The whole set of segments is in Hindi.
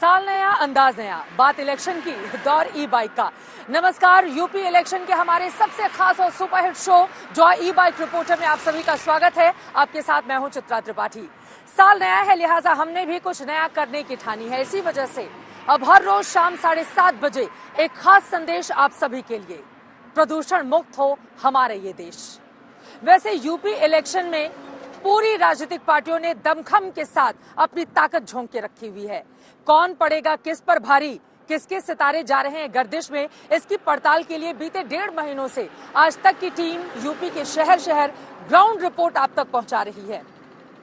साल नया अंदाज नया, बात इलेक्शन की, दौर ई बाइक का। नमस्कार, यूपी इलेक्शन के हमारे सबसे खास और सुपरहिट शो जॉय ई बाइक रिपोर्टर में आप सभी का स्वागत है। आपके साथ मैं हूं चित्रा त्रिपाठी। साल नया है, लिहाजा हमने भी कुछ नया करने की ठानी है। इसी वजह से अब हर रोज शाम 7:30 बजे एक खास संदेश आप सभी के लिए, प्रदूषण मुक्त हो हमारे ये देश। वैसे यूपी इलेक्शन में पूरी राजनीतिक पार्टियों ने दमखम के साथ अपनी ताकत झोंक के रखी हुई है। कौन पड़ेगा किस पर भारी, किसके सितारे जा रहे हैं गर्दिश में, इसकी पड़ताल के लिए बीते 1.5 महीनों से आज तक की टीम यूपी के शहर शहर ग्राउंड रिपोर्ट आप तक पहुंचा रही है।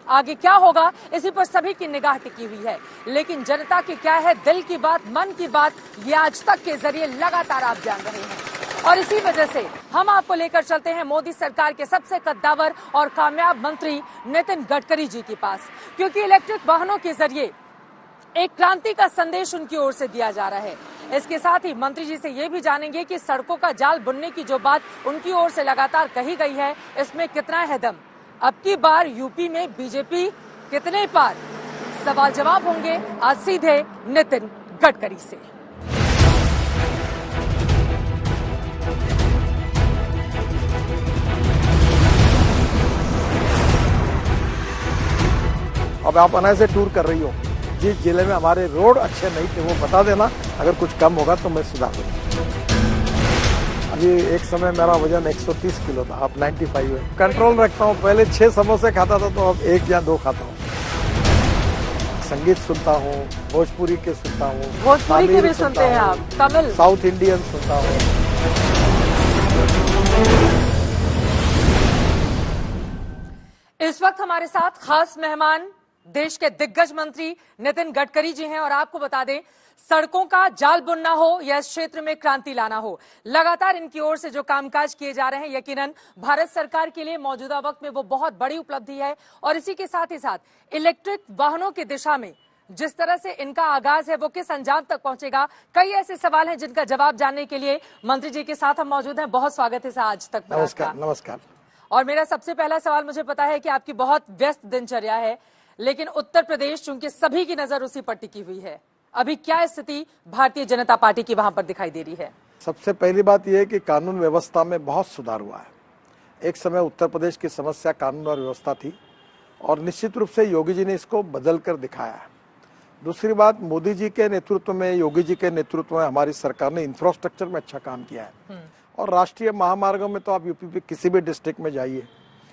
आगे क्या होगा इसी पर सभी की निगाह टिकी हुई है, लेकिन जनता की क्या है दिल की बात, मन की बात, ये आज तक के जरिए लगातार आप जान रहे हैं। और इसी वजह से हम आपको लेकर चलते हैं मोदी सरकार के सबसे कद्दावर और कामयाब मंत्री नितिन गडकरी जी के पास, क्योंकि इलेक्ट्रिक वाहनों के जरिए एक क्रांति का संदेश उनकी ओर से दिया जा रहा है। इसके साथ ही मंत्री जी से ये भी जानेंगे कि सड़कों का जाल बुनने की जो बात उनकी ओर से लगातार कही गई है, इसमें कितना है दम। अब की बार यूपी में बीजेपी कितने पार, सवाल जवाब होंगे आज सीधे नितिन गडकरी से। अब आप अनाज से टूर कर रही हो, जिस जिले में हमारे रोड अच्छे नहीं थे वो बता देना, अगर कुछ कम होगा तो मैं सुधार दूंगा। अभी एक समय मेरा वजन 130 किलो था, अब 95 है। कंट्रोल रखता हूँ, पहले 6 समोसे खाता था तो अब 1 या 2 खाता हूँ। संगीत सुनता हूँ, भोजपुरी के सुनता हूँ, भोजपुरी के भी सुनते हैं आप, तमिल, साउथ इंडियन सुनता हूँ। इस वक्त हमारे साथ खास मेहमान देश के दिग्गज मंत्री नितिन गडकरी जी हैं। और आपको बता दें, सड़कों का जाल बुनना हो या इस क्षेत्र में क्रांति लाना हो, लगातार इनकी ओर से जो कामकाज किए जा रहे हैं, यकीनन भारत सरकार के लिए मौजूदा वक्त में वो बहुत बड़ी उपलब्धि है। और इसी के साथ ही साथ इलेक्ट्रिक वाहनों की दिशा में जिस तरह से इनका आगाज है वो किस अंजाम तक पहुंचेगा, कई ऐसे सवाल हैं जिनका जवाब जानने के लिए मंत्री जी के साथ हम मौजूद हैं। बहुत स्वागत है आज तक। नमस्कार। नमस्कार। और मेरा सबसे पहला सवाल, मुझे पता है कि आपकी बहुत व्यस्त दिनचर्या है, लेकिन उत्तर प्रदेश चूंकि सभी की नजर उसी पर टिकी हुई है, अभी क्या स्थिति भारतीय जनता पार्टी की वहां पर दिखाई दे रही है? सबसे पहली बात यह है कि कानून व्यवस्था में बहुत सुधार हुआ है। एक समय उत्तर प्रदेश की समस्या कानून और व्यवस्था थी और निश्चित रूप से योगी जी ने इसको बदल कर दिखाया है। दूसरी बात, मोदी जी के नेतृत्व में, योगी जी के नेतृत्व में हमारी सरकार ने इंफ्रास्ट्रक्चर में अच्छा काम किया है। और राष्ट्रीय महामार्गों में तो आप यूपी के किसी भी डिस्ट्रिक्ट में जाइए,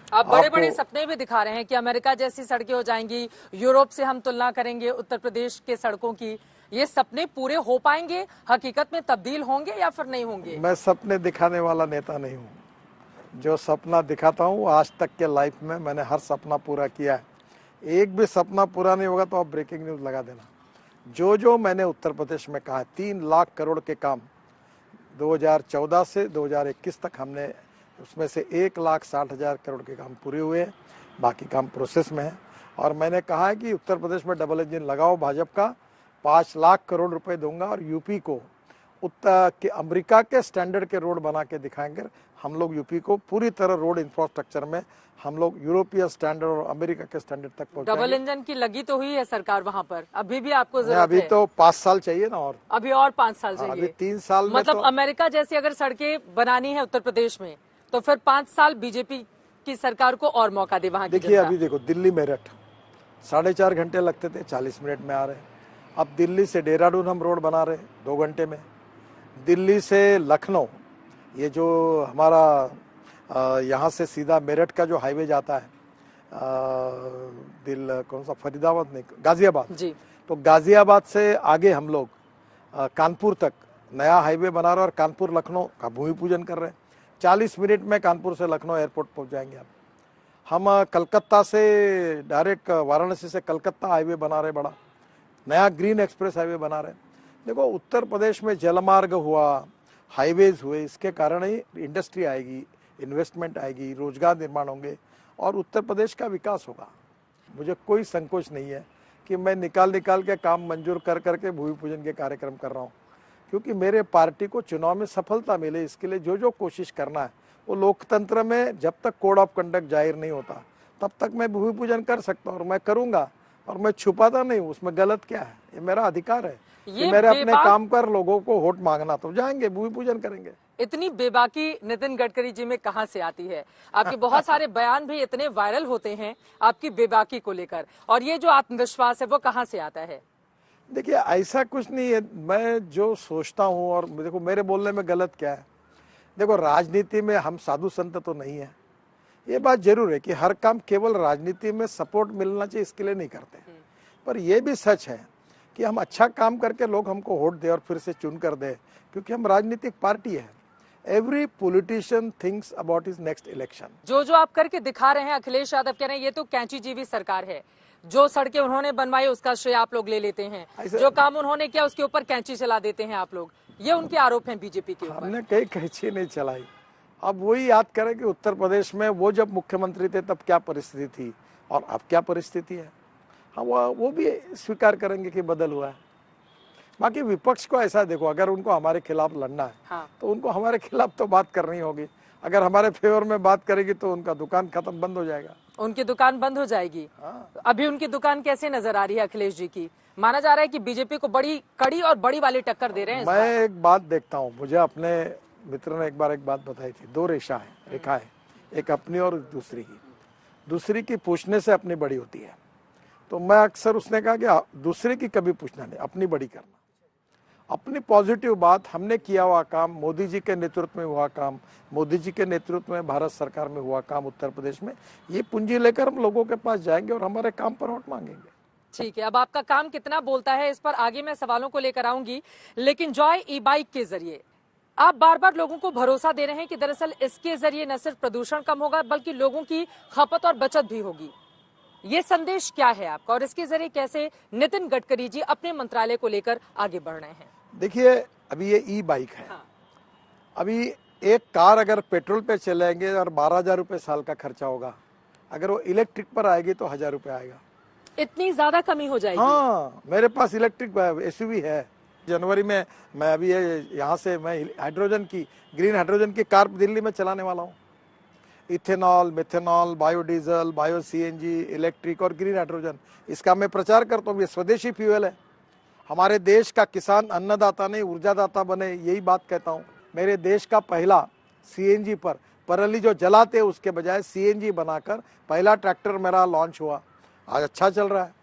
आप बड़े बड़े सपने भी दिखा रहे हैं कि अमेरिका जैसी सड़कें हो जाएंगी, यूरोप से हम तुलना करेंगे उत्तर प्रदेश के सड़कों की। ये सपने पूरे हो पाएंगे, हकीकत में तब्दील होंगे या फिर नहीं होंगे? मैं सपने दिखाने वाला नेता नहीं हूँ। जो सपना दिखाता हूँ, आज तक के लाइफ में मैंने हर सपना पूरा किया है। एक भी सपना पूरा नहीं होगा तो आप ब्रेकिंग न्यूज लगा देना। जो मैंने उत्तर प्रदेश में कहा है, 3 लाख करोड़ के काम 2014 से 2021 तक हमने, उसमें से 1,60,000 करोड़ के काम पूरे हुए हैं, बाकी काम प्रोसेस में है। और मैंने कहा है कि उत्तर प्रदेश में डबल इंजन लगाओ भाजपा का, 5 लाख करोड़ रुपए दूंगा और यूपी को उत्तर के अमेरिका के स्टैंडर्ड के रोड बना के दिखाएंगे। हम लोग यूपी को पूरी तरह रोड इंफ्रास्ट्रक्चर में हम लोग यूरोपीय स्टैंडर्ड और अमेरिका के स्टैंडर्ड तक पहुंचाएंगे। डबल इंजन की लगी तो हुई है सरकार वहां पर, अभी भी आपको जरूरत अभी है? तो 5 साल चाहिए ना, और अभी और 5 साल चाहिए। अभी 3 साल में मतलब तो अमेरिका जैसी अगर सड़कें बनानी है उत्तर प्रदेश में तो फिर 5 साल बीजेपी की सरकार को और मौका दे वहां की देखिए, अभी देखो दिल्ली मेरठ 4.5 घंटे लगते थे, 40 मिनट में आ रहे हैं। अब दिल्ली से देहरादून हम रोड बना रहे हैं 2 घंटे में। दिल्ली से लखनऊ, ये जो हमारा यहाँ से सीधा मेरठ का जो हाईवे जाता है, कौन सा, फरीदाबाद नहीं, गाजियाबाद जी, तो गाजियाबाद से आगे हम लोग कानपुर तक नया हाईवे बना रहे हैं और कानपुर लखनऊ का भूमि पूजन कर रहे हैं। 40 मिनट में कानपुर से लखनऊ एयरपोर्ट पहुंच जाएंगे। हम कलकत्ता से डायरेक्ट वाराणसी से कलकत्ता हाईवे बना रहे, बड़ा नया ग्रीन एक्सप्रेस हाईवे बना रहे। देखो, उत्तर प्रदेश में जलमार्ग हुआ, हाईवेज हुए, इसके कारण ही इंडस्ट्री आएगी, इन्वेस्टमेंट आएगी, रोजगार निर्माण होंगे और उत्तर प्रदेश का विकास होगा। मुझे कोई संकोच नहीं है कि मैं निकाल के काम मंजूर कर करके भूमि पूजन के कार्यक्रम कर रहा हूँ, क्योंकि मेरे पार्टी को चुनाव में सफलता मिले, इसके लिए जो कोशिश करना है वो लोकतंत्र में जब तक कोड ऑफ कंडक्ट जाहिर नहीं होता तब तक मैं भूमि पूजन कर सकता हूँ और मैं करूँगा। और मैं छुपाता नहीं हूँ, उसमें गलत क्या है? ये मेरा अधिकार है ये कि मेरे अपने काम पर लोगों को वोट मांगना, तो जाएंगे भूमि पूजन करेंगे। इतनी बेबाकी नितिन गडकरी जी में कहां से आती है? आपके बहुत सारे बयान भी इतने वायरल होते हैं आपकी बेबाकी को लेकर, और ये जो आत्मविश्वास है वो कहां से आता है? देखिए ऐसा कुछ नहीं है, मैं जो सोचता हूँ, और देखो मेरे बोलने में गलत क्या है। देखो राजनीति में हम साधु संत तो नहीं है, ये बात जरूर है कि हर काम केवल राजनीति में सपोर्ट मिलना चाहिए इसके लिए नहीं करते, पर यह भी सच है कि हम अच्छा काम करके लोग हमको वोट दे और फिर से चुन कर दे, क्योंकि हम राजनीतिक पार्टी है। Every politician thinks about his next election. जो आप करके दिखा रहे हैं, अखिलेश यादव कह रहे हैं ये तो कैंची जीवी सरकार है, जो सड़कें उन्होंने बनवाई उसका श्रेय आप लोग ले लेते हैं, जो काम उन्होंने किया उसके ऊपर कैंची चला देते हैं आप लोग, ये उनके आरोप हैं बीजेपी के ऊपर। हमने कई कैंची नहीं चलाई। अब वही याद करें कि उत्तर प्रदेश में वो जब मुख्यमंत्री थे तब क्या परिस्थिति थी और अब क्या परिस्थिति है। हाँ वो भी स्वीकार करेंगे कि बदल हुआ है। बाकी विपक्ष को ऐसा देखो, अगर उनको हमारे खिलाफ लड़ना है हाँ। तो उनको हमारे खिलाफ तो बात करनी होगी। अगर हमारे फेवर में बात करेगी तो उनका दुकान खत्म बंद हो जाएगा। उनकी दुकान बंद हो जाएगी। हाँ। अभी उनकी दुकान कैसे नजर आ रही है अखिलेश जी की? माना जा रहा है कि बीजेपी को बड़ी कड़ी और बड़ी वाली टक्कर दे रहे हैं। मैं एक बात देखता हूँ, मुझे अपने मित्र ने एक बार एक बात बताई थी, दो रेखा है, एक अपनी और दूसरी की पूछने से अपनी बड़ी होती है। तो मैं अक्सर उसने कहा कि दूसरे की कभी पूछना नहीं, अपनी बड़ी करना। अपनी पॉजिटिव बात, हमने किया हुआ काम, मोदी जी के नेतृत्व में हुआ काम, मोदी जी के नेतृत्व में भारत सरकार में हुआ काम उत्तर प्रदेश में, ये पूंजी लेकर हम लोगों के पास जाएंगे और हमारे काम पर वोट मांगेंगे। ठीक है, अब आपका काम कितना बोलता है इस पर आगे मैं सवालों को लेकर आऊंगी, लेकिन जॉय ई बाइक के जरिए आप बार बार लोगों को भरोसा दे रहे हैं कि दरअसल इसके जरिए न सिर्फ प्रदूषण कम होगा बल्कि लोगों की खपत और बचत भी होगी। ये संदेश क्या है आपका, और इसके जरिए कैसे नितिन गडकरी जी अपने मंत्रालय को लेकर आगे बढ़ रहे हैं? देखिए अभी ये ई बाइक है। हाँ। अभी एक कार अगर पेट्रोल पे चलेंगे और 12,000 रुपए साल का खर्चा होगा, अगर वो इलेक्ट्रिक पर आएगी तो 1,000 रुपए आएगा। इतनी ज्यादा कमी हो जाएगी? हाँ, मेरे पास इलेक्ट्रिक एसयूवी है। जनवरी में मैं अभी यहाँ से मैं हाइड्रोजन की, ग्रीन हाइड्रोजन की कार दिल्ली में चलाने वाला हूँ। Ethanol, methanol, biodiesel, bio CNG, electric और ग्रीन हाइड्रोजन, इसका मैं प्रचार करता हूँ। ये स्वदेशी फ्यूल है। हमारे देश का किसान अन्नदाता नहीं ऊर्जादाता बने, यही बात कहता हूँ। मेरे देश का पहला सीएनजी पर पराली जो जलाते उसके बजाय सीएनजी बनाकर पहला ट्रैक्टर मेरा लॉन्च हुआ, आज अच्छा चल रहा है।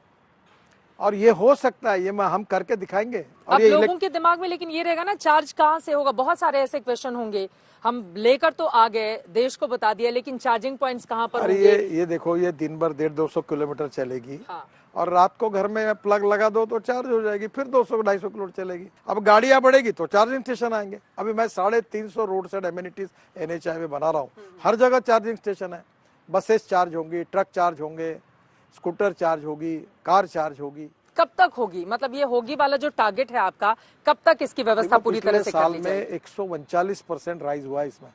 और ये हो सकता है, ये हम करके दिखाएंगे। और ये लोगों के दिमाग में लेकिन ये रहेगा ना, चार्ज कहाँ से होगा? बहुत सारे ऐसे क्वेश्चन होंगे। हम लेकर तो आ गए, देश को बता दिया, लेकिन चार्जिंग पॉइंट्स कहाँ पर होंगे? ये देखो, ये दिन भर 150-200 किलोमीटर चलेगी। हाँ। और रात को घर में प्लग लगा दो तो चार्ज हो जाएगी, फिर 200-250 किलोमीटर चलेगी। अब गाड़ियां बढ़ेगी तो चार्जिंग स्टेशन आएंगे। अभी मैं 350 रोड साइड एमिनिटीज NHI में बना रहा हूँ, हर जगह चार्जिंग स्टेशन है। बसेस चार्ज होंगी, ट्रक चार्ज होंगे, स्कूटर चार्ज होगी, कार चार्ज होगी। कब तक होगी? मतलब ये होगी वाला जो टारगेट है आपका, कब तक इसकी व्यवस्था पूरी तरह से कर ली जाएगी? साल में 139% राइज हुआ है इसमें।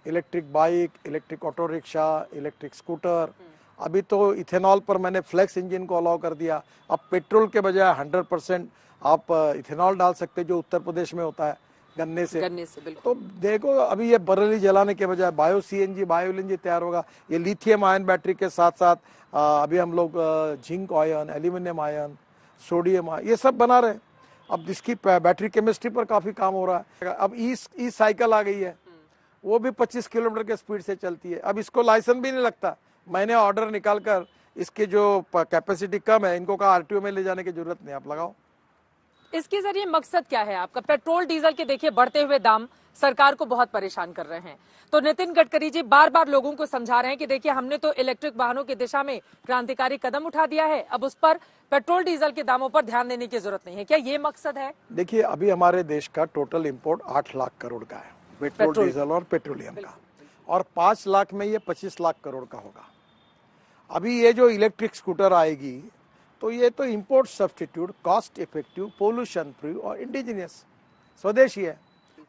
Electric bike, electric auto rickshaw, electric scooter. अभी तो इथेनॉल पर मैंने फ्लेक्स इंजन को अलाउ कर दिया। अब पेट्रोल के बजाय 100% आप इथेनॉल डाल सकते, जो उत्तर प्रदेश में होता है गन्ने से बिल्कुल। तो देखो अभी ये बरेली जलाने के बजाय बायो सीएनजी, बायो एलएनजी तैयार होगा। ये लिथियम आयन बैटरी के साथ साथ अभी हम लोग zinc ion, aluminium ion, sodium ion, ये सब बना रहे हैं। अब जिसकी बैटरी केमिस्ट्री पर काफी काम हो रहा है। अब ई साइकिल आ गई है, वो भी 25 किलोमीटर के स्पीड से चलती है। अब इसको लाइसेंस भी नहीं लगता। मैंने ऑर्डर निकालकर इसकी जो कैपेसिटी कम है, इनको कहा RTO में ले जाने की जरूरत नहीं, आप लगाओ। इसके जरिए मकसद क्या है आपका? पेट्रोल डीजल के देखिए बढ़ते हुए दाम सरकार को बहुत परेशान कर रहे हैं, तो नितिन गडकरी जी बार बार लोगों को समझा रहे हैं कि देखिए हमने तो इलेक्ट्रिक वाहनों की दिशा में क्रांतिकारी कदम उठा दिया है, अब उस पर पेट्रोल डीजल के दामों पर ध्यान देने की जरूरत नहीं है। क्या ये मकसद है? देखिए अभी हमारे देश का टोटल इम्पोर्ट 8 लाख करोड़ का है, पेट्रोल डीजल और पेट्रोलियम का, और 5 लाख में ये 25 लाख करोड़ का होगा। अभी ये जो इलेक्ट्रिक स्कूटर आएगी तो ये तो import substitute, cost effective, pollution free और इंडिजिनियस स्वदेशी है।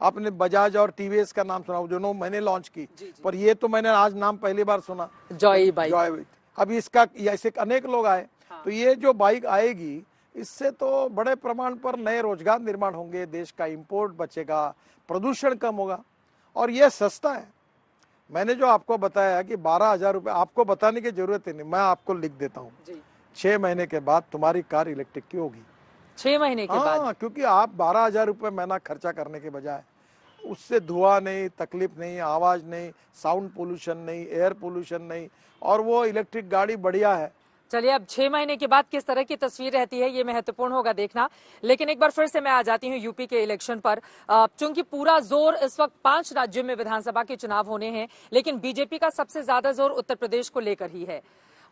आपने बजाज और TVS का नाम सुना, जो मैंने लॉन्च की, पर ये तो मैंने आज नाम पहली बार सुना, जॉय बाइक। अभी इसका ऐसे अनेक लोग आए। हाँ। तो ये जो बाइक आएगी, इससे तो बड़े प्रमाण पर नए रोजगार निर्माण होंगे, देश का इंपोर्ट बचेगा, प्रदूषण कम होगा और ये सस्ता है। मैंने जो आपको बताया कि 12,000 रुपए, आपको बताने की जरूरत ही नहीं, मैं आपको लिख देता हूँ। 6 महीने के बाद तुम्हारी कार इलेक्ट्रिक की होगी। 6 महीने के बाद? क्योंकि आप 12,000 रुपये महीना खर्चा करने के बजाय उससे धुआं नहीं, तकलीफ नहीं, आवाज नहीं, साउंड पोल्यूशन नहीं, एयर पोल्यूशन नहीं, और वो इलेक्ट्रिक गाड़ी बढ़िया है। चलिए, अब 6 महीने के बाद किस तरह की तस्वीर रहती है ये महत्वपूर्ण होगा देखना। लेकिन एक बार फिर से मैं आ जाती हूँ यूपी के इलेक्शन पर। चूंकि पूरा जोर इस वक्त 5 राज्यों में विधानसभा के चुनाव होने हैं, लेकिन बीजेपी का सबसे ज्यादा जोर उत्तर प्रदेश को लेकर ही है।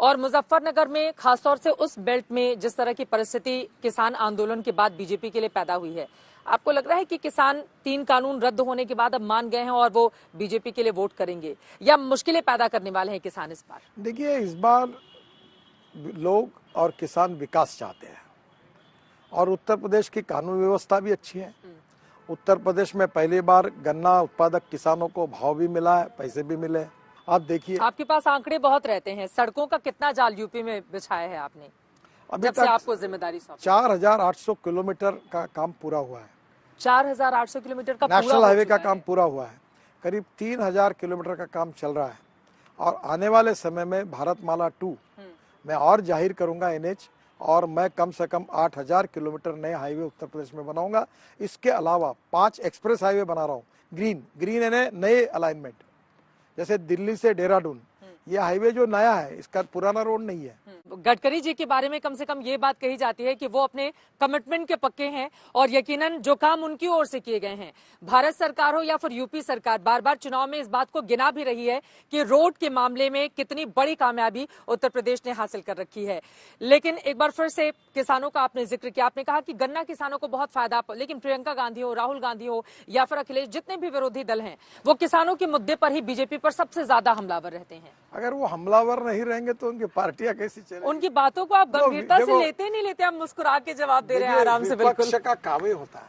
और मुजफ्फरनगर में खासतौर से उस बेल्ट में जिस तरह की परिस्थिति किसान आंदोलन के बाद बीजेपी के लिए पैदा हुई है, आपको लग रहा है कि किसान 3 कानून रद्द होने के बाद अब मान गए हैं और वो बीजेपी के लिए वोट करेंगे, या मुश्किलें पैदा करने वाले हैं किसान इस बार? देखिए, इस बार लोग और किसान विकास चाहते हैं, और उत्तर प्रदेश की कानून व्यवस्था भी अच्छी है। उत्तर प्रदेश में पहली बार गन्ना उत्पादक किसानों को भाव भी मिला है, पैसे भी मिले। आप देखिए, आपके पास आंकड़े बहुत रहते हैं। सड़कों का कितना जाल यूपी में बिछाया है आपने अभी जब से आपको जिम्मेदारी सौंपी? 4,800 किलोमीटर का काम पूरा हुआ है। 4,800 किलोमीटर का नेशनल हाईवे का काम पूरा हुआ है। करीब 3,000 किलोमीटर का काम चल रहा है, और आने वाले समय में भारतमाला 2 मैं और जाहिर करूंगा NH, और मैं कम से कम 8,000 किलोमीटर नए हाईवे उत्तर प्रदेश में बनाऊंगा। इसके अलावा 5 एक्सप्रेस हाईवे बना रहा हूँ, ग्रीन यानी नए अलाइनमेंट, जैसे दिल्ली से देहरादून। ये हाईवे जो नया है, इसका पुराना रोड नहीं है। गडकरी जी के बारे में कम से कम ये बात कही जाती है कि वो अपने कमिटमेंट के पक्के हैं, और यकीनन जो काम उनकी ओर से किए गए हैं, भारत सरकार हो या फिर यूपी सरकार, बार बार चुनाव में इस बात को गिना भी रही है कि रोड के मामले में कितनी बड़ी कामयाबी उत्तर प्रदेश ने हासिल कर रखी है। लेकिन एक बार फिर से किसानों का आपने जिक्र किया, आपने कहा कि गन्ना किसानों को बहुत फायदा, लेकिन प्रियंका गांधी हो, राहुल गांधी हो या फिर अखिलेश, जितने भी विरोधी दल हैं, वो किसानों के मुद्दे पर ही बीजेपी पर सबसे ज्यादा हमलावर रहते हैं। अगर वो हमलावर नहीं रहेंगे तो उनकी पार्टियां कैसी चलेंगी? उनकी बातों को आप गंभीरता से लेते नहीं लेते, आप मुस्कुरा के जवाब दे रहे हैं आराम से। बिल्कुल, विपक्ष का काम ही होता है,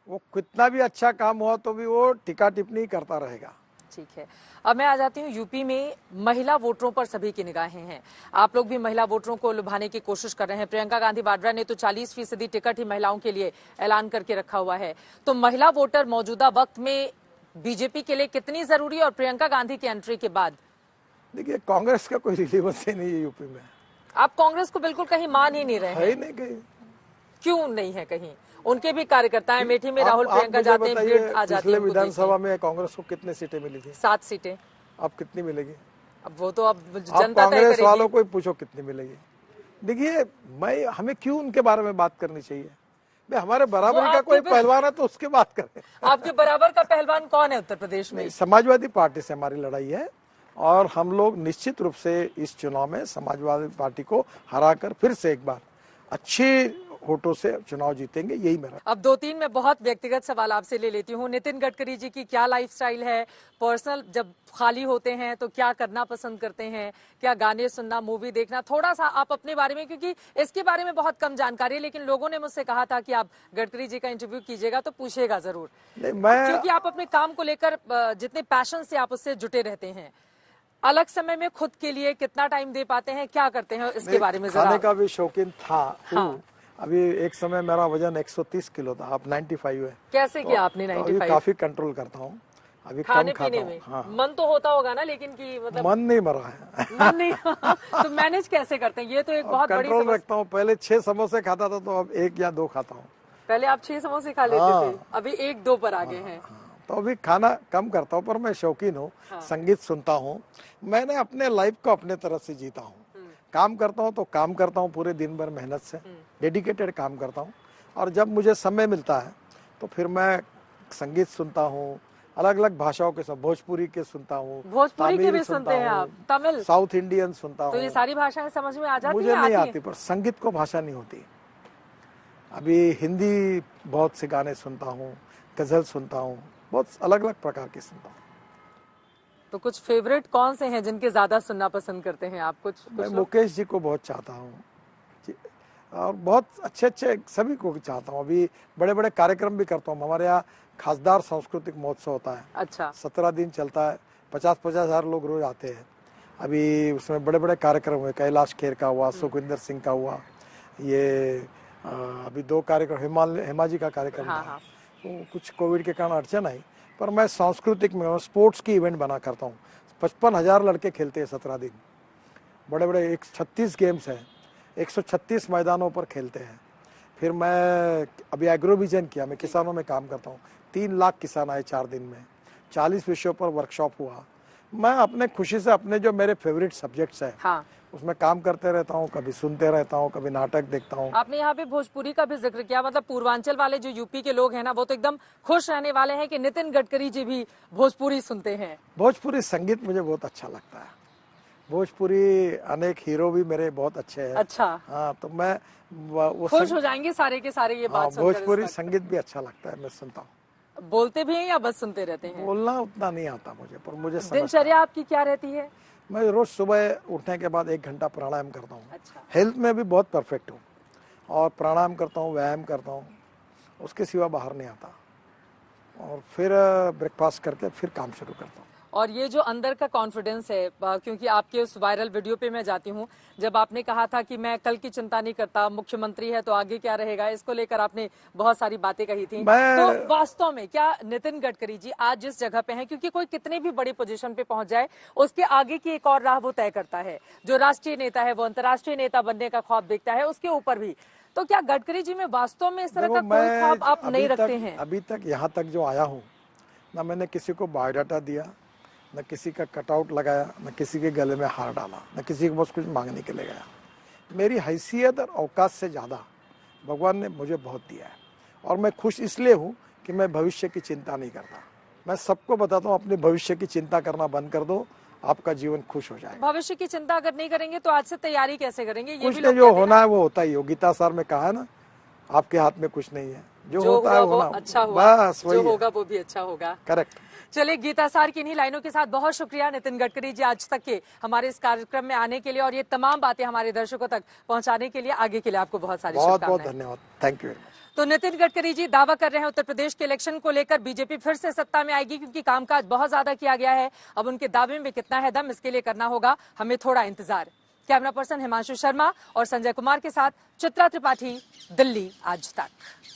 वो कितना भी अच्छा काम हुआ तो भी वो टिका टिप्पणी करता रहेगा। ठीक है, अब मैं आ जाती हूँ यूपी में। महिला वोटरों पर सभी की निगाहें हैं। आप लोग भी महिला वोटरों को लुभाने की कोशिश कर रहे हैं। प्रियंका गांधी वाड्रा ने तो 40% टिकट ही महिलाओं के लिए ऐलान करके रखा हुआ है। तो महिला वोटर मौजूदा वक्त में बीजेपी के लिए कितनी जरूरी है, और प्रियंका गांधी की एंट्री के बाद? देखिए, कांग्रेस का कोई रिलेवेंस ही नहीं है यूपी में। आप कांग्रेस को बिल्कुल कहीं मान ही नहीं रहे हैं? नहीं कहीं। क्यों नहीं है कहीं? उनके भी कार्यकर्ता हैं, अमेठी में राहुल प्रियंका जाते हैं, भीड़ आ जाती है। विधानसभा में कांग्रेस को कितने सीटें मिली थी? 7 सीटें। अब कितनी मिलेगी? अब वो तो अब जनता तय कांग्रेस करेगी। वालों को पूछो कितनी मिलेगी। देखिए, हमें क्यों उनके बारे में बात करनी चाहिए? हमारे बराबरी का कोई पहलवान है तो उसके बात करें। आपके बराबर का पहलवान कौन है उत्तर प्रदेश में? समाजवादी पार्टी से हमारी लड़ाई है, और हम लोग निश्चित रूप से इस चुनाव में समाजवादी पार्टी को हराकर फिर से एक बार अच्छे वोटों से चुनाव जीतेंगे, यही मेरा। अब 2-3 मैं बहुत व्यक्तिगत सवाल आपसे ले लेती हूँ। नितिन गडकरी जी की क्या लाइफस्टाइल है? पर्सनल जब खाली होते हैं तो क्या करना पसंद करते हैं? क्या गाने सुनना, मूवी देखना? थोड़ा सा आप अपने बारे में, क्योंकि इसके बारे में बहुत कम जानकारी है, लेकिन लोगों ने मुझसे कहा था कि आप गडकरी जी का इंटरव्यू कीजिएगा तो पूछेगा जरूर, क्योंकि आप अपने काम को लेकर जितने पैशन से आप उससे जुटे रहते हैं। अलग समय में खुद के लिए कितना टाइम दे पाते हैं, क्या करते हैं, इसके बारे में जरा। खाने का भी शौकीन था। हाँ। अभी एक समय मेरा वजन 130 किलो था, अब 95 है। कैसे किया आपने 95? काफी कंट्रोल करता हूँ अभी, खाने कम पीने खाता में। हाँ। मन तो होता होगा ना, लेकिन कि मतलब मन नहीं मरा है। मन नहीं तो मैनेज कैसे करते हैं? ये तो एक बहुत बड़ी कंट्रोल रखता हूँ। पहले 6 समोसे खाता था, तो अब 1 या 2 खाता हूँ। पहले आप 6 समोसे खा लेते थे, अभी 1-2 पर आ गए हैं। तो अभी खाना कम करता हूँ, पर मैं शौकीन हूँ। संगीत सुनता हूँ। मैंने अपने लाइफ को अपने तरफ से जीता हूँ। काम करता हूँ तो काम करता हूँ पूरे दिन भर मेहनत से, डेडिकेटेड काम करता हूँ, और जब मुझे समय मिलता है तो फिर मैं संगीत सुनता हूँ। अलग अलग भाषाओं के, भोजपुरी के सुनता हूँ, भोजपुरी के भी सुनते हैं आप? तमिल, साउथ इंडियन सुनता हूँ। तो ये सारी भाषाएं समझ में आ जाती हैं? मुझे नहीं आती, पर संगीत को भाषा नहीं होती। अभी हिंदी बहुत से गाने सुनता हूँ, गजल सुनता हूँ, बहुत अलग अलग प्रकार के सुनता हूँ। तो कुछ फेवरेट कौन से हैं जिनके ज्यादा सुनना पसंद करते हैं आप? कुछ मैं मुकेश जी को बहुत चाहता हूँ, और बहुत अच्छे सभी को भी चाहता हूँ। अभी बड़े बड़े कार्यक्रम भी करता हूँ। हमारे यहाँ खासदार सांस्कृतिक महोत्सव होता है। अच्छा। 17 दिन चलता है, 50-50 हजार लोग रोज आते हैं। अभी उसमें बड़े बड़े कार्यक्रम हुए, कैलाश खेर का हुआ, सुखविंदर सिंह का हुआ, ये अभी 2 कार्यक्रम, हेमा जी का कार्यक्रम था। तो कुछ कोविड के कारण अड़चन आई, पर मैं सांस्कृतिक में स्पोर्ट्स की इवेंट बना करता हूँ। 55,000 लड़के खेलते हैं 17 दिन। बड़े बड़े 36 गेम्स हैं। 136 मैदानों पर खेलते हैं। फिर मैं अभी एग्रोविजन किया, मैं किसानों में काम करता हूँ। 3 लाख किसान आए 4 दिन में, 40 विषयों पर वर्कशॉप हुआ। मैं अपने खुशी से अपने जो मेरे फेवरेट सब्जेक्ट्स हैं, हाँ। उसमें काम करते रहता हूँ, कभी सुनते रहता हूँ, कभी नाटक देखता हूँ। आपने यहाँ पे भोजपुरी का भी जिक्र किया, मतलब पूर्वांचल वाले जो यूपी के लोग हैं ना, वो तो एकदम खुश रहने वाले हैं कि नितिन गडकरी जी भी भोजपुरी सुनते हैं। भोजपुरी संगीत मुझे बहुत अच्छा लगता है। भोजपुरी अनेक हीरो भी मेरे बहुत अच्छे हैं। अच्छा। हाँ, तो मैं वो खुश हो जाएंगे सारे के सारे ये बात सुनकर। भोजपुरी संगीत भी अच्छा लगता है, मैं सुनता हूँ। बोलते भी हैं या बस सुनते रहते हैं? बोलना उतना नहीं आता मुझे, पर मुझे दिनचर्या आपकी क्या रहती है? मैं रोज सुबह उठने के बाद 1 घंटा प्राणायाम करता हूँ। अच्छा। हेल्थ में भी बहुत परफेक्ट हूँ और प्राणायाम करता हूँ, व्यायाम करता हूँ, उसके सिवा बाहर नहीं आता। और फिर ब्रेकफास्ट करके फिर काम शुरू करता हूँ। और ये जो अंदर का कॉन्फिडेंस है, क्योंकि आपके उस वायरल वीडियो पे मैं जाती हूँ, जब आपने कहा था कि मैं कल की चिंता नहीं करता, मुख्यमंत्री है तो आगे क्या रहेगा, इसको लेकर आपने बहुत सारी बातें कही थी। तो वास्तव में क्या नितिन गडकरी जी आज जिस जगह पे हैं, क्योंकि कोई कितने भी बड़ी पोजीशन पे पहुंच जाए, उसके आगे की एक और राह वो तय करता है। जो राष्ट्रीय नेता है वो अंतर्राष्ट्रीय नेता बनने का ख्वाब देखता है, उसके ऊपर भी। तो क्या गडकरी जी में वास्तव में इस तरह का कोई ख्वाब आप नहीं रखते हैं? अभी तक यहाँ तक जो आया हूँ ना, मैंने किसी को बायोडाटा दिया, न किसी का कटआउट लगाया, न किसी के गले में हार डाला, न किसी को बस कुछ मांगने के लिए गया। मेरी हैसियत और औकात से ज़्यादा भगवान ने मुझे बहुत दिया है और मैं खुश इसलिए हूँ कि मैं भविष्य की चिंता नहीं करता। मैं सबको बताता हूँ, अपने भविष्य की चिंता करना बंद कर दो, आपका जीवन खुश हो जाएगा। भविष्य की चिंता अगर नहीं करेंगे तो आज से तैयारी कैसे करेंगे? ये कुछ भी नहीं, जो होना है वो होता ही हो। गीता सार में कहा है ना, आपके हाथ में कुछ नहीं है, जो होता है वो होना, अच्छा हुआ, बस वही जो होगा वो भी अच्छा होगा। करेक्ट। चलिए, गीता सार की इन्हीं लाइनों के साथ बहुत शुक्रिया नितिन गडकरी जी आज तक के हमारे इस कार्यक्रम में आने के लिए और ये तमाम बातें हमारे दर्शकों तक पहुंचाने के लिए। आगे के लिए आपको बहुत सारी शुभकामनाएं। बहुत बहुत धन्यवाद, थैंक यू वेरी मच। तो नितिन गडकरी जी दावा कर रहे हैं उत्तर प्रदेश के इलेक्शन को लेकर बीजेपी फिर से सत्ता में आएगी, क्योंकि कामकाज बहुत ज्यादा किया गया है। अब उनके दावे में कितना है दम, इसके लिए करना होगा हमें थोड़ा इंतजार। कैमरा पर्सन हिमांशु शर्मा और संजय कुमार के साथ चित्रा त्रिपाठी, दिल्ली आज तक।